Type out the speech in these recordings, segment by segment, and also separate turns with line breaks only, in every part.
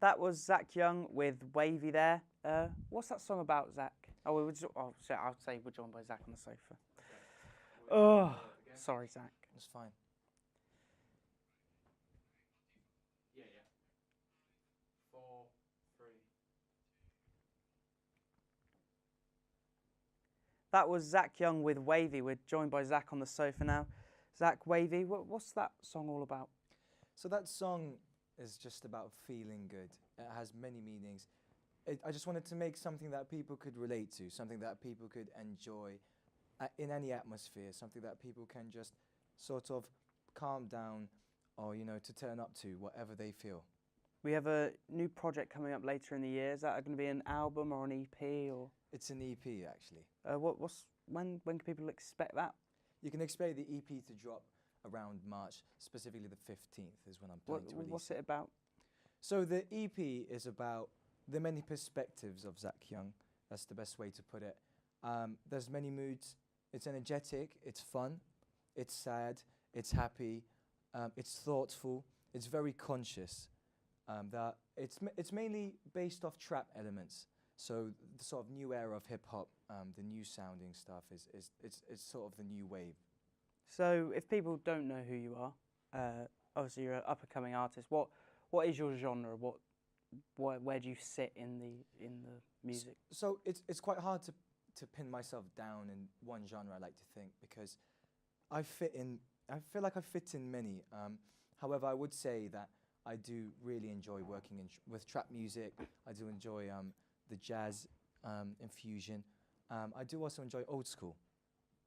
that was Zach Young with Wavy there. What's that song about, Zach? Oh, I'll say we're joined by Zach on the sofa. Oh, sorry, Zach.
It's fine.
Yeah. 4, 3.
That was Zach Young with Wavy. We're joined by Zach on the sofa now. Zach, Wavy, what's that song all about?
So that song is just about feeling good. It has many meanings. I just wanted to make something that people could relate to, something that people could enjoy in any atmosphere, something that people can just sort of calm down or, to turn up to, whatever they feel.
We have a new project coming up later in the year. Is that going to be an album or an EP or?
It's an EP, actually.
When can people expect that?
You can expect the EP to drop around March, specifically the 15th is when I'm planning to release
What's it about?
So the EP is about the many perspectives of Zach Young. That's the best way to put it. There's many moods. It's energetic, it's fun, it's sad, it's happy, it's thoughtful, it's very conscious. That it's mainly based off trap elements. So the sort of new era of hip hop, the new sounding stuff it's sort of the new wave.
So if people don't know who you are, obviously you're an up and coming artist. What is your genre? Where do you sit in the music?
So it's quite hard to pin myself down in one genre, I like to think, because I feel like I fit in many. However, I would say that I do really enjoy working with trap music. I do enjoy the jazz infusion. I do also enjoy old school,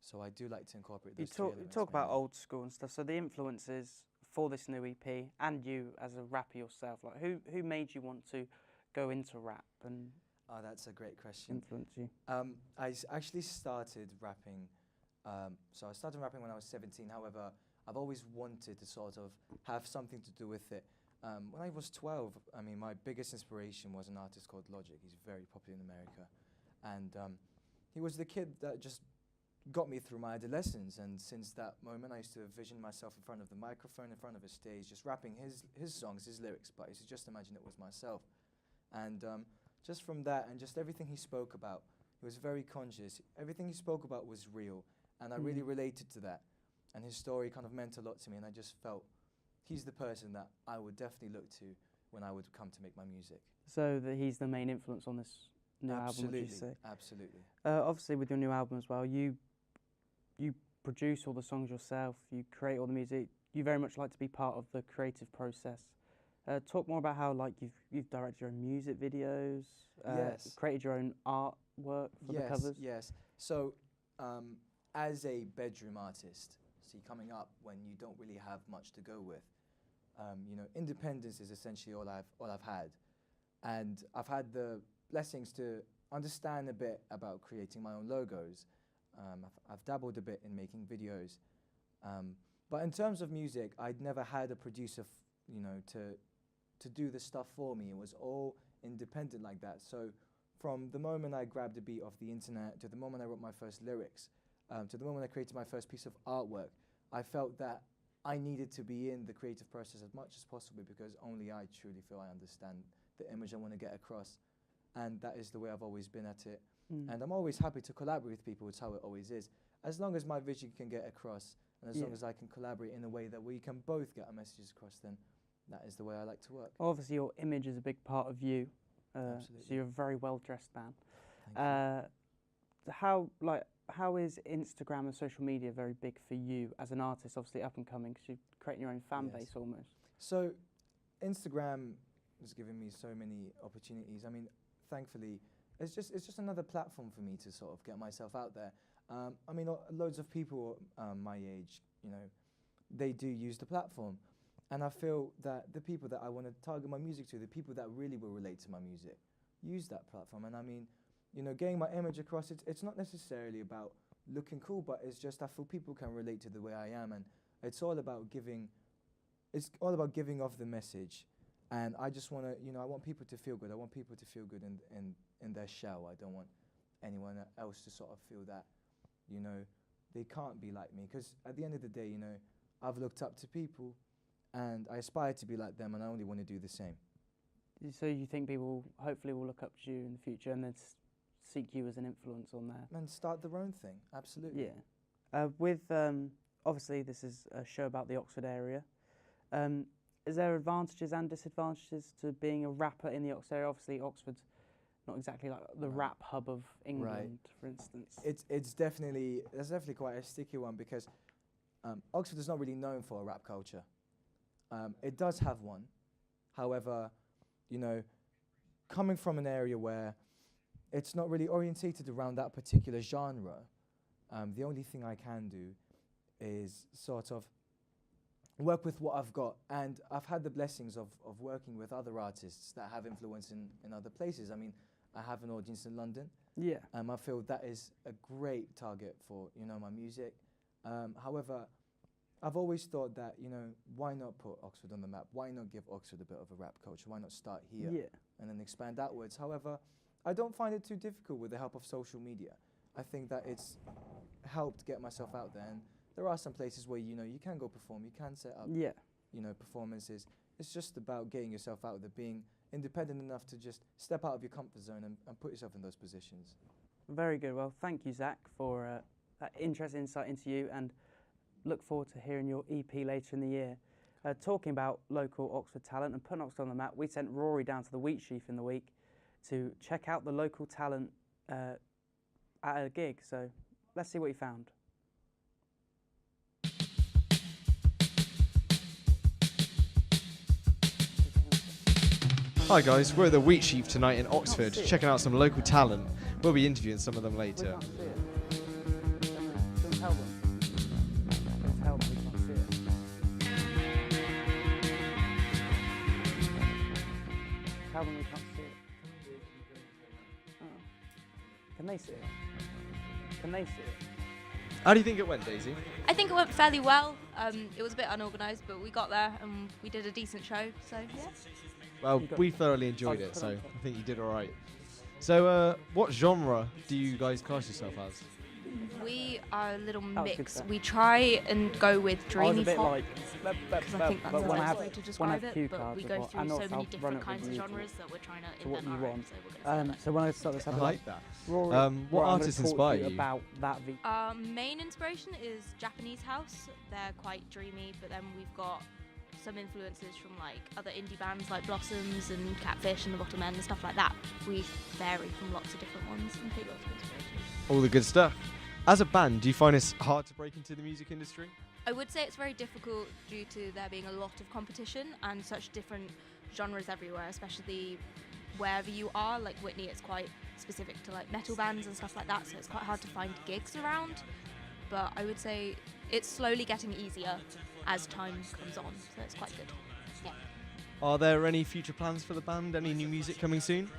so I do like to incorporate those three elements.
You talk about old school and stuff. So the influences for this new EP, and you as a rapper yourself, like who made you want to go into rap and?
Oh, that's a great question.
Influence you.
I actually started rapping. So I started rapping when I was 17. However, I've always wanted to sort of have something to do with it. When I was 12, I mean, my biggest inspiration was an artist called Logic. He's very popular in America. And he was the kid that just got me through my adolescence. And since that moment, I used to envision myself in front of the microphone, in front of a stage, just rapping his songs, his lyrics. But I used to just imagine it was myself. And just from that and just everything he spoke about, he was very conscious. Everything he spoke about was real. And I really related to that. And his story kind of meant a lot to me. And I just felt he's the person that I would definitely look to when I would come to make my music.
So he's the main influence on this new album, would you say?
Absolutely.
Obviously, with your new album as well, you produce all the songs yourself. You create all the music. You very much like to be part of the creative process. Talk more about how you've directed your own music videos.
Yes.
Created your own artwork for the covers.
Yes. So as a bedroom artist, see, coming up when you don't really have much to go with, independence is essentially all I've had, and I've had the blessings to understand a bit about creating my own logos. I've dabbled a bit in making videos, but in terms of music, I'd never had a producer, to do the stuff for me. It was all independent like that. So from the moment I grabbed a beat off the internet to the moment I wrote my first lyrics, to the moment I created my first piece of artwork, I felt that I needed to be in the creative process as much as possible because only I truly feel I understand the image I want to get across. And that is the way I've always been at it. And I'm always happy to collaborate with people. It's how it always is. As long as my vision can get across and as long as I can collaborate in a way that we can both get our messages across, then that is the way I like to work.
Obviously, your image is a big part of you.
Absolutely.
So you're a very well-dressed man.
Thank you.
How is Instagram and social media very big for you as an artist, obviously up and coming, because you're creating your own fan base almost?
So Instagram has given me so many opportunities. I mean, thankfully, it's just another platform for me to sort of get myself out there. I mean, loads of people my age, they do use the platform. And I feel that the people that I want to target my music to, the people that really will relate to my music, use that platform. And I mean, getting my image across, it's not necessarily about looking cool, but it's just I feel people can relate to the way I am. And it's all about giving off the message. And I just want to, I want people to feel good. I want people to feel good in their shell. I don't want anyone else to sort of feel that, they can't be like me. Because at the end of the day, I've looked up to people and I aspire to be like them and I only want to do the same.
So you think people hopefully will look up to you in the future and then seek you as an influence on there?
And start their own thing, absolutely.
Yeah. With obviously this is a show about the Oxford area. Is there advantages and disadvantages to being a rapper in the Oxford area? Obviously, Oxford's not exactly like the rap hub of England, for instance.
That's definitely quite a sticky one because Oxford is not really known for a rap culture. It does have one, however, you know, coming from an area where it's not really orientated around that particular genre, the only thing I can do is sort of work with what I've got. And I've had the blessings of working with other artists that have influence in other places. I mean, I have an audience in London.
Yeah.
I feel that is a great target for, my music. However, I've always thought that, why not put Oxford on the map? Why not give Oxford a bit of a rap culture? Why not start here and then expand outwards? However, I don't find it too difficult with the help of social media. I think that it's helped get myself out there. And there are some places where, you can go perform, you can set up, performances. It's just about getting yourself out there, being independent enough to just step out of your comfort zone and put yourself in those positions.
Very good. Well, thank you, Zach, for that interesting insight into you, and look forward to hearing your EP later in the year. Talking about local Oxford talent and putting Oxford on the map, we sent Rory down to the Wheat Sheaf in the week to check out the local talent at a gig. So let's see what he found.
Hi guys, we're at the Wheat Sheaf tonight in Oxford, checking out some local talent. We'll be interviewing some of them later.
We can't see it. Don't tell them. Don't tell them we can't see it. Tell them we can't see it. Oh. Can they see it? Can they see it?
How do you think it went, Daisy?
I think it went fairly well. It was a bit unorganised, but we got there and we did a decent show, so yeah.
Well, we thoroughly enjoyed it, so I think you did all right. So, what genre do you guys class yourself as?
We are a little
That was good
mix.
stuff.
We try and go with
I was a
dreamy
bit
pop,
like,
because I think that's the
when I
best
have,
way to
when I
describe
have cue
it, but
cards,
we
I
go
thought,
through
and
so
also
many
I'll run
different
it
kinds of
with you
genres that we're trying to
to what
invent
you
our own,
want.
so we're going to say
So when I start this
I
episode,
like that.
Rory,
What
Rory, I'm gonna
artists
talk to
inspire you?
about that V.
Our main inspiration is Japanese house. They're quite dreamy, but then we've got some influences from like other indie bands like Blossoms and Catfish and the Bottom End and stuff like that. We vary from lots of different ones and take lots of inspiration.
All the good stuff. As a band, do you find it hard to break into the music industry?
I would say it's very difficult due to there being a lot of competition and such different genres everywhere, especially wherever you are. Like Whitney, it's quite specific to like metal bands and stuff like that, so it's quite hard to find gigs around. But I would say it's slowly getting easier as time comes on, so it's quite good. Yeah.
Are there any future plans for the band? Any new music coming soon?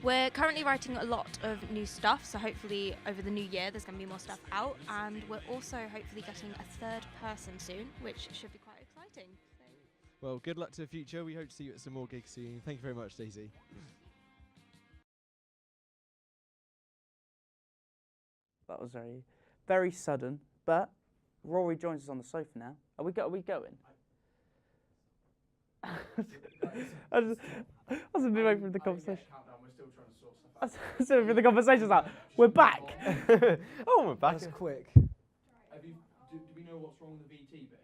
We're currently writing a lot of new stuff, so hopefully over the new year there's going to be more stuff out, and we're also hopefully getting a third person soon, which should be quite exciting. So.
Well, good luck to the future. We hope to see you at some more gigs soon. Thank you very much, Daisy.
That was very, very sudden. But Rory joins us on the sofa now. Are we going? I was a bit away from the conversation.
Countdown, we're still trying to sort stuff
I
out.
was for the conversation's out. We're back.
Oh, we're back.
That's quick.
Do we know what's wrong with the VT, Bish?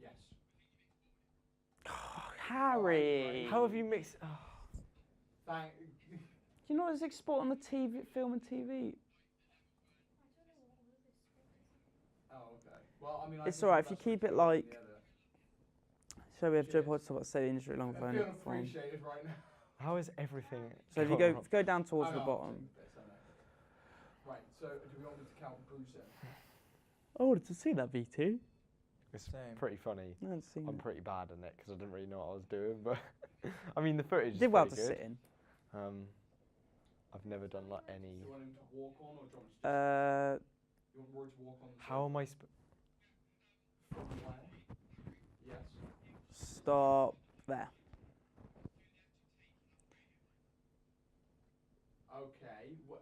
Yes.
Harry.
How have you mixed? Oh.
Thank.
Do you not just export on the TV, film and TV?
Oh, okay. Well, I mean,
It's alright if you keep it like. So we have Joe Potts talk about the industry long
I
phone.
feel appreciated right now.
How is everything?
So if you go down towards the bottom.
Right. So do we want me to count Bruce in?
I wanted to see that VT.
It's
Same.
pretty funny.
I haven't seen
I'm
it.
pretty bad at it because I didn't really know what I was doing, but I mean the footage is
Did well to
pretty good.
sit in.
I've never done like any.
Do you want him to walk on, or do you want me to you want Rory to walk on?
How am I?
From where? Yes.
Stop there.
Okay. Right.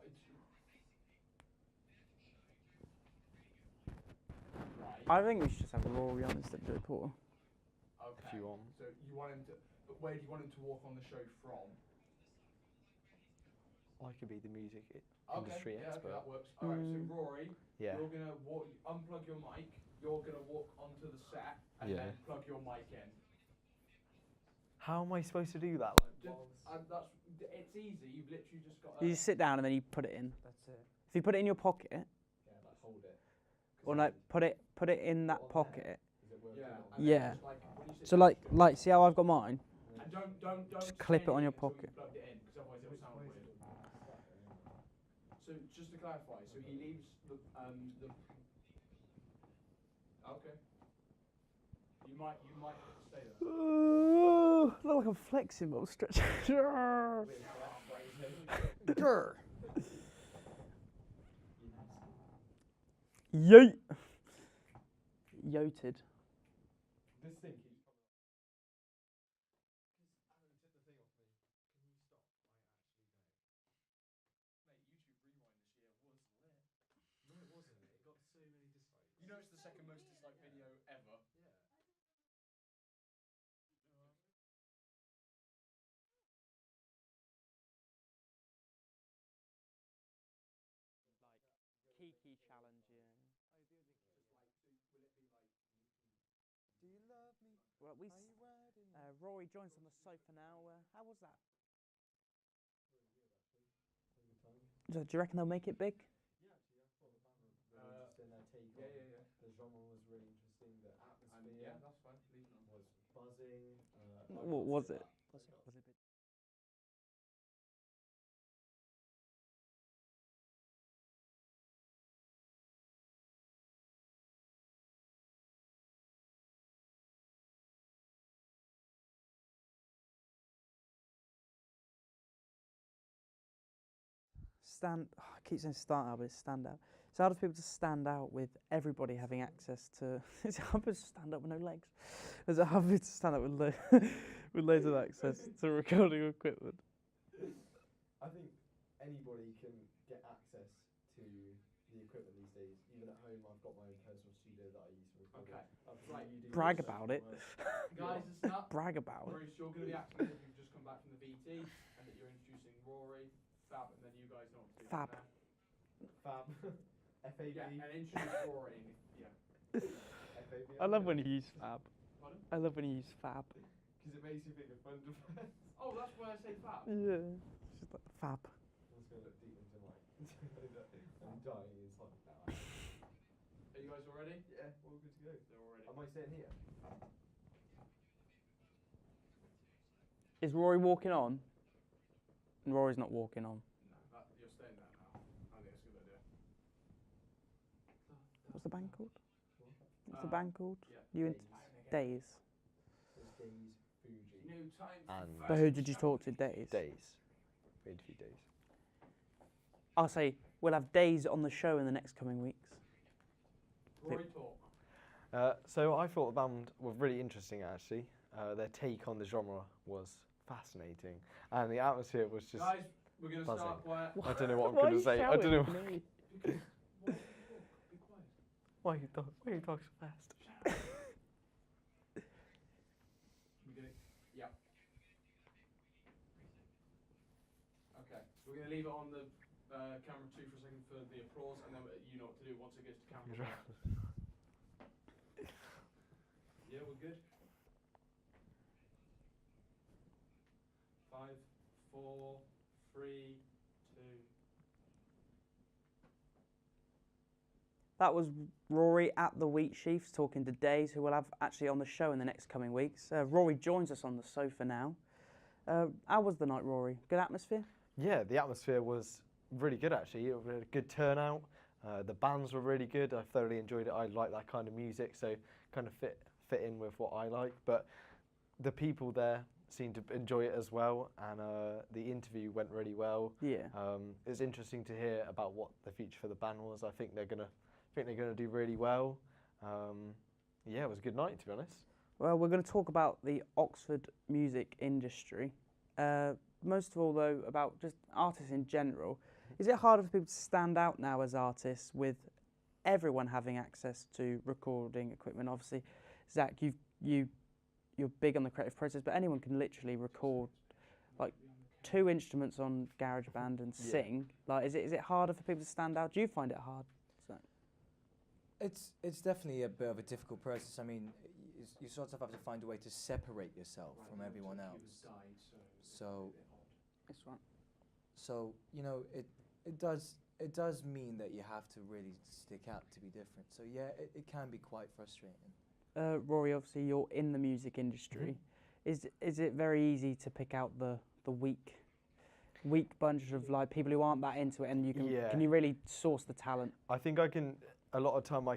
I think we should just have Rory on instead of Joe Porter.
Okay.
If you want.
So you want him to, but where do you want him to walk on the show from?
I could be the music
Okay,
industry
yeah,
expert.
okay, that works. All right, so
Mm.
Rory,
Yeah.
you're gonna unplug your mic. You're gonna walk onto the set and
Yeah.
then plug your mic in.
How am I supposed to do that?
It's easy. You've literally just got.
You just sit down and then you put it in.
That's it.
If you put it in your pocket,
Yeah, like hold it.
or no, put it in that pocket.
Is it working?
Yeah.
on
and
Yeah.
then just, like, when you sit
So
down,
like, see how I've got mine?
And don't
Just clip
say
it on your
anything until
pocket.
you've plugged it in, because otherwise it'll sound weird. So just to clarify, so he leaves the. Okay. You might have to stay there.
Look like I'm flexing, but I'm stretching. Yeet. Yoted.
This thing keeps coming up. Alan took the thing off me. Can you stop?
Mate, YouTube Rewind this year was lit.
No, it wasn't. It got so many dislikes.
You know it's the second most disliked video ever.
Yeah.
Kiki challenge, yeah.
Do you love me?
Well, we.
Are you riding?
Rory joins on the sofa now. How was that? Do you reckon they'll make it big?
Yeah, actually, I thought the band were really interesting. Their take on the genre was really interesting. The atmosphere
Yeah, that's fine. Leave it on.
was buzzing.
What was it? Was it a bit? I keep saying stand out, but it's stand out. It's hard for people to stand out with everybody having access to. It's hard to stand up with no legs. It's hard to stand up with with loads of access to recording equipment.
I think anybody can get access to the equipment these days. Even at home, I've got my own personal studio that I use for recording.
Okay. Right.
Brag about it.
Guys, it's not.
Brag about it.
Bruce, you're going to be acting as if you've just come back from the VT and that you're introducing Rory, Fab, and then you guys know what to do.
Fab.
Fab. FAB.
Yeah, and introduce Rory. And yeah.
FAB.
I love when you use Fab.
Pardon?
I love when you use Fab.
Because it makes you think of fun defense.
Oh, that's why I say Fab.
Yeah. It's just like Fab.
I'm just going to look deep into my. I'm dying inside now.
Are you guys all ready?
Yeah, all good to go.
They're all ready.
Am I staying here?
Is Rory walking on? And Rory's not walking on.
No, you're staying there now. I think it's a good idea.
What's the band called? What's the
Uh,
band called?
Yeah.
You in Days.
There's Days Fuji.
New time.
And
But who did you talk to? Days.
Days. We interviewed Days.
I'll say we'll have Days on the show in the next coming weeks.
Rory, talk.
So I thought the band were really interesting actually. Their take on the genre was fascinating, and the atmosphere was just.
Guys, we're going to
buzzing.
start quiet.
I don't know what I'm
Why are
going
you
to say. I don't
shouting
know.
at me?
Because, be quiet.
Why you talk so fast?
We're gonna, yeah. Okay, so we're going to leave it on the camera 2 for a second for the applause, and then you know what to do once it gets to camera 1. Yeah, we're good. 5, 4, 3, 2.
That was Rory at the Wheat Sheafs talking to Days, who we'll have actually on the show in the next coming weeks. Rory joins us on the sofa now. How was the night, Rory? Good atmosphere?
Yeah, the atmosphere was really good actually. It was a good turnout. The bands were really good. I thoroughly enjoyed it. I like that kind of music, so kind of fit in with what I like. But the people there seemed to enjoy it as well, and the interview went really well.
Yeah.
It was interesting to hear about what the future for the band was. I think they're gonna do really well. Yeah, it was a good night to be honest.
Well, we're going to talk about the Oxford music industry. Most of all, though, about just artists in general. Is it harder for people to stand out now as artists with everyone having access to recording equipment? Obviously, Zach, you you're big on the creative process, but anyone can literally record like 2 instruments on GarageBand and
Yeah.
sing. Like, is it harder for people to stand out? Do you find it hard? So,
It's definitely a bit of a difficult process. I mean, you sort of have to find a way to separate yourself from everyone else. So
it's right.
So you know, it does mean that you have to really stick out to be different. So yeah, it can be quite frustrating.
Rory, obviously you're in the music industry. Is it very easy to pick out the weak bunch of like people who aren't that into it, and you can you really source the talent?
I think I can. A lot of time,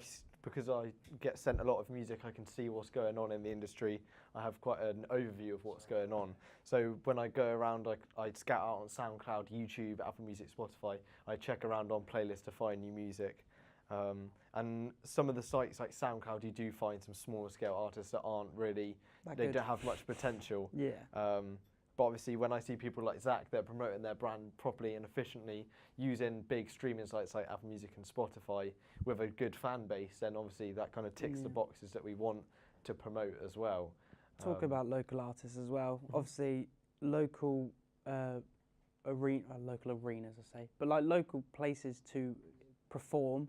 because I get sent a lot of music, I can see what's going on in the industry. I have quite an overview of what's going on. So when I go around, I scout out on SoundCloud, YouTube, Apple Music, Spotify. I check around on playlists to find new music. And some of the sites like SoundCloud, you do find some smaller scale artists that aren't really, they don't have much potential.
Yeah.
But obviously when I see people like Zach that are promoting their brand properly and efficiently, using big streaming sites like Apple Music and Spotify with a good fan base, then obviously that kind of ticks the boxes that we want to promote as well.
Talk about local artists as well. Obviously local local arenas, I say, but like local places to perform,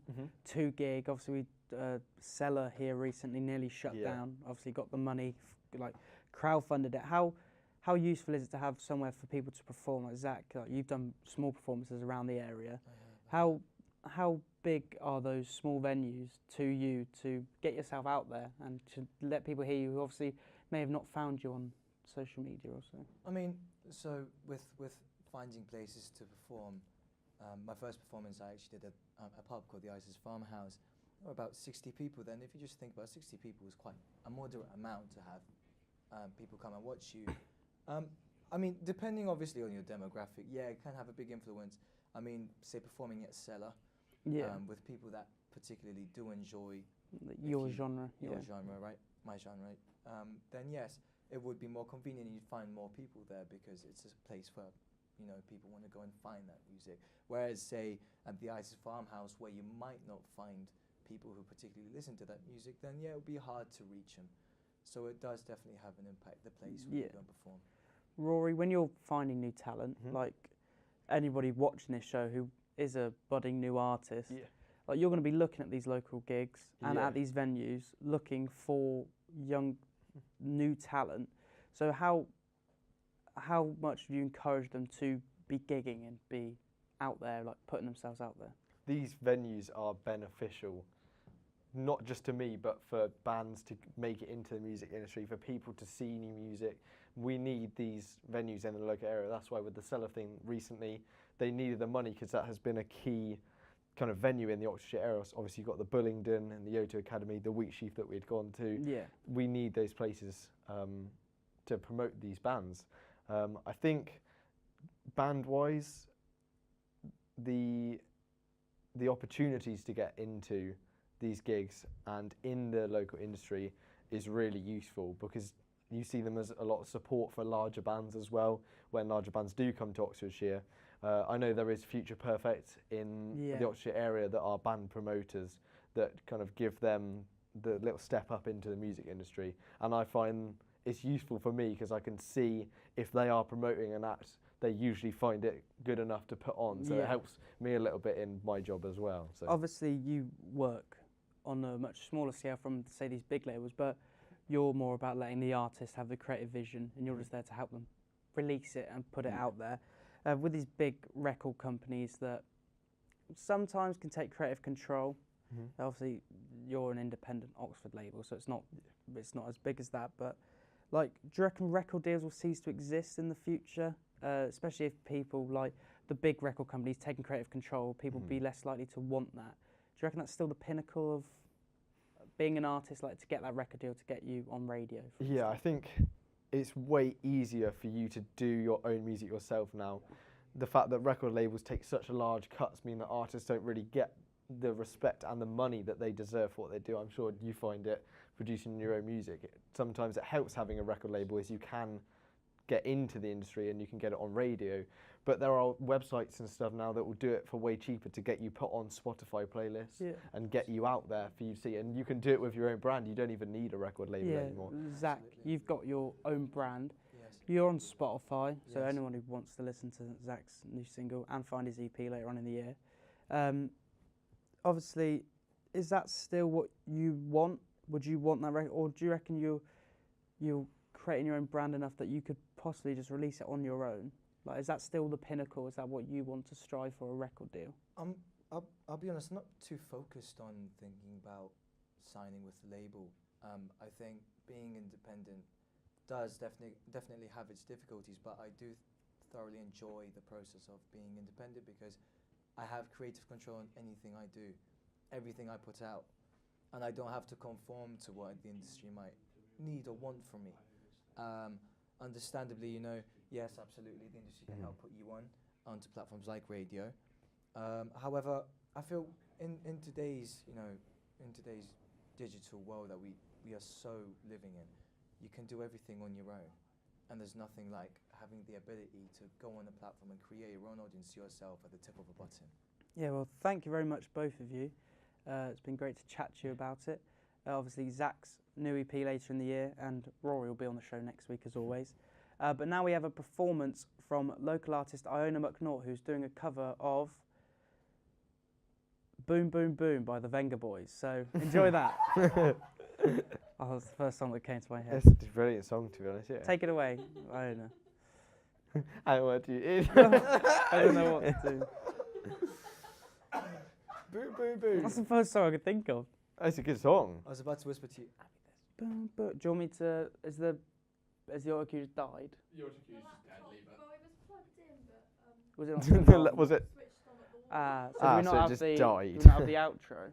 to gig. Obviously Cellar here recently nearly shut down. Obviously got the money, like crowdfunded it. How useful is it to have somewhere for people to perform? Like Zach, like you've done small performances around the area. How big are those small venues to you to get yourself out there and to let people hear you who obviously may have not found you on social media or so?
I mean, so with finding places to perform, my first performance I actually did at a pub called the Isis Farmhouse. There were about 60 people then. If you just think about 60 people was quite a moderate amount to have people come and watch you. I mean, depending obviously on your demographic, yeah, it can have a big influence. I mean, say performing at Cellar, with people that particularly do enjoy
your genre,
genre, right? My genre. Then yes, it would be more convenient. You'd find more people there because it's a place where people want to go and find that music. Whereas say at the Isis Farmhouse, where you might not find people who particularly listen to that music, then yeah, it would be hard to reach them. So it does definitely have an impact, the place where you go and perform.
Rory, when you're finding new talent, like anybody watching this show who is a budding new artist, like you're going to be looking at these local gigs and at these venues looking for young, new talent. So how much do you encourage them to be gigging and be out there, like putting themselves out there?
These venues are beneficial, not just to me, but for bands to make it into the music industry, for people to see new music. We need these venues in the local area. That's why with the Cellar thing recently, they needed the money because that has been a key kind of venue in the Oxfordshire area. Obviously, you've got the Bullingdon and the O2 Academy, the Wheatsheaf that we'd gone to.
Yeah.
We need those places to promote these bands. I think band-wise, the opportunities to get into these gigs and in the local industry is really useful because you see them as a lot of support for larger bands as well when larger bands do come to Oxfordshire. I know there is Future Perfect in the Oxfordshire area that are band promoters that kind of give them the little step up into the music industry, and I find it's useful for me because I can see if they are promoting an act, they usually find it good enough to put on, so it helps me a little bit in my job as well. So
obviously you work on a much smaller scale from, say, these big labels, but you're more about letting the artist have the creative vision and you're just there to help them release it and put it out there. With these big record companies that sometimes can take creative control, obviously you're an independent Oxford label, so it's not as big as that, but like, do you reckon record deals will cease to exist in the future? Especially if people like the big record companies taking creative control, people be less likely to want that. Do you reckon that's still the pinnacle of being an artist, like to get that record deal to get you on radio?
Yeah, I think it's way easier for you to do your own music yourself now. The fact that record labels take such large cuts mean that artists don't really get the respect and the money that they deserve for what they do. I'm sure you find it producing your own music. Sometimes it helps having a record label as you can get into the industry and you can get it on radio. But there are websites and stuff now that will do it for way cheaper to get you put on Spotify playlists and get you out there for you to see. And you can do it with your own brand. You don't even need a record label anymore.
Zach,
Absolutely.
you've got your own brand.
Yes.
You're on Spotify, so
Yes.
anyone who wants to listen to Zach's new single and find his EP later on in the year. Obviously, is that still what you want? Would you want that record, or do you reckon you're creating your own brand enough that you could possibly just release it on your own? Like, is that still the pinnacle? Is that what you want to strive for, a record deal?
I'll be honest, not too focused on thinking about signing with the label. I think being independent does definitely have its difficulties, but I do thoroughly enjoy the process of being independent because I have creative control on anything I do, everything I put out, and I don't have to conform to what the industry might need or want from me. Understandably, yes, absolutely, the industry can help put you onto platforms like radio. However, I feel in today's digital world that we are so living in, you can do everything on your own, and there's nothing like having the ability to go on a platform and create your own audience yourself at the tip of a button.
Yeah, well, thank you very much, both of you. It's been great to chat to you about it. Obviously, Zach's new EP later in the year, and Rory will be on the show next week as always. But now we have a performance from local artist Iona McNaught, who's doing a cover of Boom Boom Boom by the Venga Boys. So enjoy that. Oh, that's the first song that came to my head.
It's a brilliant song, to be honest. Yeah.
Take it away, Iona.
I want you.
I don't know what to do.
Boom, boom, boom.
That's the first song I could think of.
That's a good song.
I was about to whisper to you,
Boom, boom. Do you want me to? Has the audio cue just died?
Your accused is dead, leave it.
Well, it was plugged in, but
Was it not?
Was it?
switched on at the wall.
So do we
so
not
it
have
just
the?
died.
Do we not have the outro?